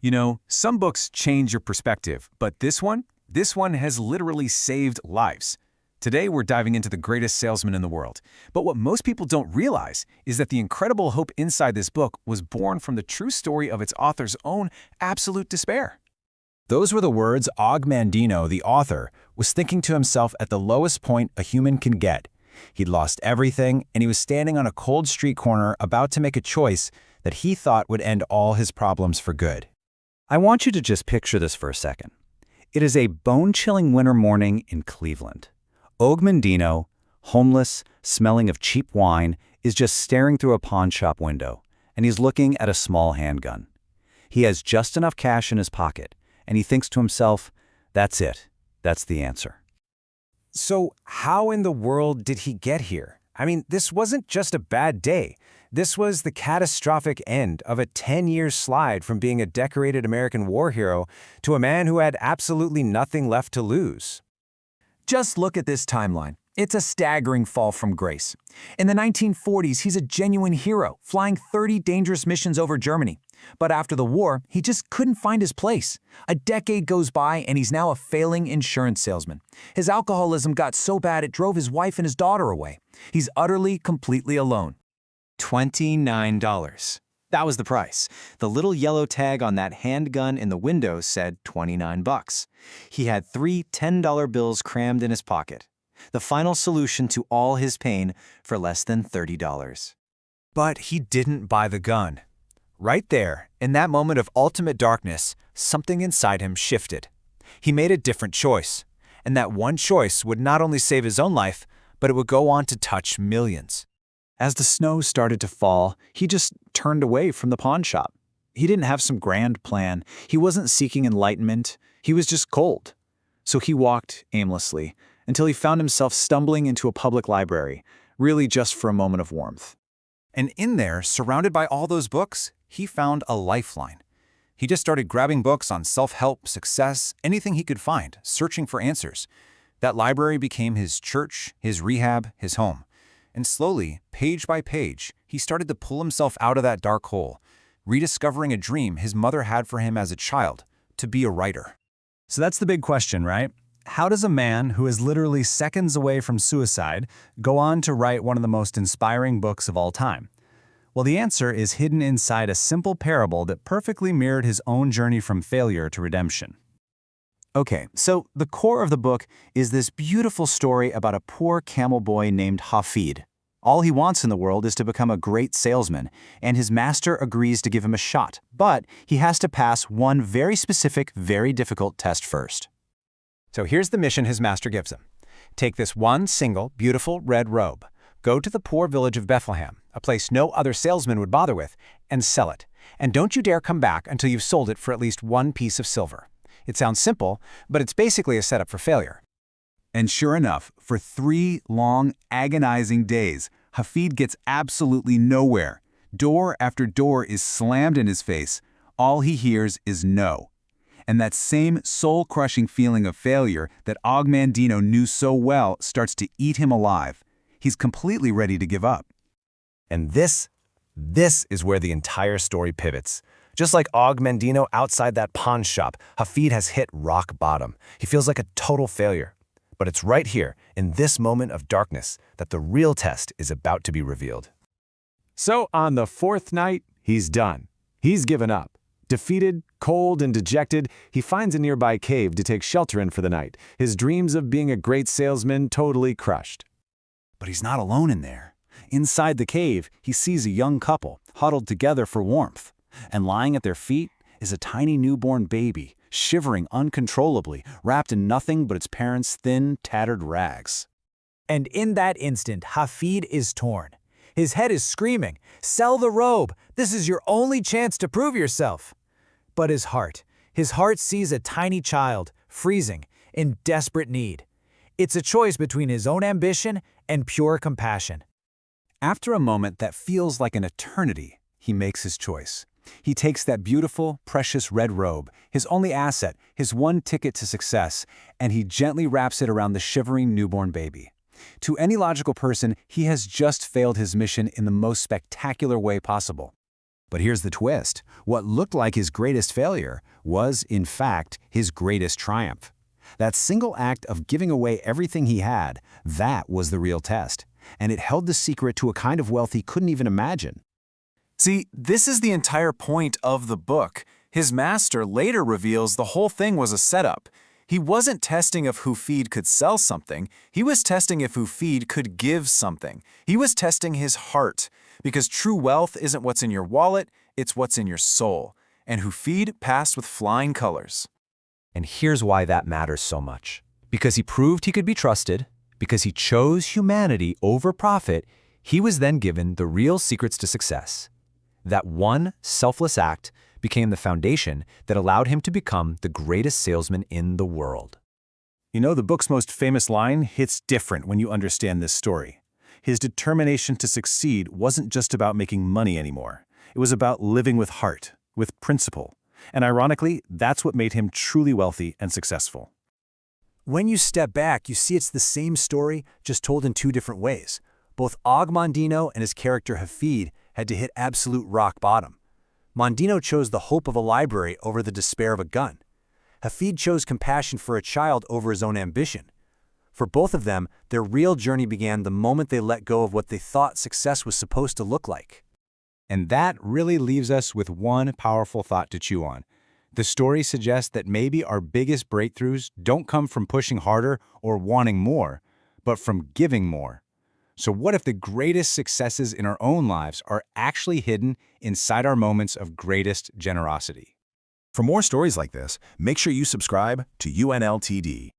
You know, some books change your perspective, but this one has literally saved lives. Today, we're diving into the greatest salesman in the world. But what most people don't realize is that the incredible hope inside this book was born from the true story of its author's own absolute despair. Those were the words Og Mandino, the author, was thinking to himself at the lowest point a human can get. He'd lost everything, and he was standing on a cold street corner about to make a choice that he thought would end all his problems for good. I want you to just picture this for a second. It is a bone-chilling winter morning in Cleveland. Og Mandino, homeless, smelling of cheap wine, is just staring through a pawn shop window, and he's looking at a small handgun. He has just enough cash in his pocket, and he thinks to himself, that's it. That's the answer. So how in the world did he get here? I mean, this wasn't just a bad day. This was the catastrophic end of a 10-year slide from being a decorated American war hero to a man who had absolutely nothing left to lose. Just look at this timeline. It's a staggering fall from grace. In the 1940s, he's a genuine hero, flying 30 dangerous missions over Germany. But after the war, he just couldn't find his place. A decade goes by, and he's now a failing insurance salesman. His alcoholism got so bad it drove his wife and his daughter away. He's utterly, completely alone. $29. That was the price. The little yellow tag on that handgun in the window said $29. He had three $10 bills crammed in his pocket. The final solution to all his pain for less than $30. But he didn't buy the gun. Right there, in that moment of ultimate darkness, something inside him shifted. He made a different choice. And that one choice would not only save his own life, but it would go on to touch millions. As the snow started to fall, he just turned away from the pawn shop. He didn't have some grand plan. He wasn't seeking enlightenment. He was just cold. So he walked aimlessly until he found himself stumbling into a public library, really just for a moment of warmth. And in there, surrounded by all those books, he found a lifeline. He just started grabbing books on self-help, success, anything he could find, searching for answers. That library became his church, his rehab, his home. And slowly, page by page, he started to pull himself out of that dark hole, rediscovering a dream his mother had for him as a child, to be a writer. So that's the big question, right? How does a man who is literally seconds away from suicide go on to write one of the most inspiring books of all time? Well, the answer is hidden inside a simple parable that perfectly mirrored his own journey from failure to redemption. Okay, so the core of the book is this beautiful story about a poor camel boy named Hafid. All he wants in the world is to become a great salesman, and his master agrees to give him a shot, but he has to pass one very specific, very difficult test first. So here's the mission his master gives him. Take this one single, beautiful red robe. Go to the poor village of Bethlehem, a place no other salesman would bother with, and sell it. And don't you dare come back until you've sold it for at least one piece of silver. It sounds simple, but it's basically a setup for failure. And sure enough, for 3 long, agonizing days, Hafid gets absolutely nowhere. Door after door is slammed in his face. All he hears is no. And that same soul-crushing feeling of failure that Og Mandino knew so well starts to eat him alive. He's completely ready to give up. And this is where the entire story pivots. Just like Og Mandino outside that pawn shop, Hafid has hit rock bottom. He feels like a total failure. But it's right here, in this moment of darkness, that the real test is about to be revealed. So on the 4th night, he's done. He's given up. Defeated, cold, and dejected, he finds a nearby cave to take shelter in for the night, his dreams of being a great salesman totally crushed. But he's not alone in there. Inside the cave, he sees a young couple, huddled together for warmth. And lying at their feet is a tiny newborn baby, shivering uncontrollably, wrapped in nothing but its parents' thin, tattered rags. And in that instant, Hafid is torn. His head is screaming, "Sell the robe! This is your only chance to prove yourself!" But his heart sees a tiny child, freezing, in desperate need. It's a choice between his own ambition and pure compassion. After a moment that feels like an eternity, he makes his choice. He takes that beautiful, precious red robe, his only asset, his one ticket to success, and he gently wraps it around the shivering newborn baby. To any logical person, he has just failed his mission in the most spectacular way possible. But here's the twist. What looked like his greatest failure was, in fact, his greatest triumph. That single act of giving away everything he had, that was the real test. And it held the secret to a kind of wealth he couldn't even imagine. See, this is the entire point of the book. His master later reveals the whole thing was a setup. He wasn't testing if Hafid could sell something. He was testing if Hafid could give something. He was testing his heart. Because true wealth isn't what's in your wallet, it's what's in your soul. And Hafid passed with flying colors. And here's why that matters so much. Because he proved he could be trusted, because he chose humanity over profit, he was then given the real secrets to success. That one selfless act became the foundation that allowed him to become the greatest salesman in the world. You know, the book's most famous line hits different when you understand this story. His determination to succeed wasn't just about making money anymore. It was about living with heart, with principle. And ironically, that's what made him truly wealthy and successful. When you step back, you see it's the same story, just told in two different ways. Both Og Mandino and his character Hafid had to hit absolute rock bottom. Mandino chose the hope of a library over the despair of a gun. Hafid chose compassion for a child over his own ambition. For both of them, their real journey began the moment they let go of what they thought success was supposed to look like. And that really leaves us with one powerful thought to chew on. The story suggests that maybe our biggest breakthroughs don't come from pushing harder or wanting more, but from giving more. So what if the greatest successes in our own lives are actually hidden inside our moments of greatest generosity? For more stories like this, make sure you subscribe to UNLTD.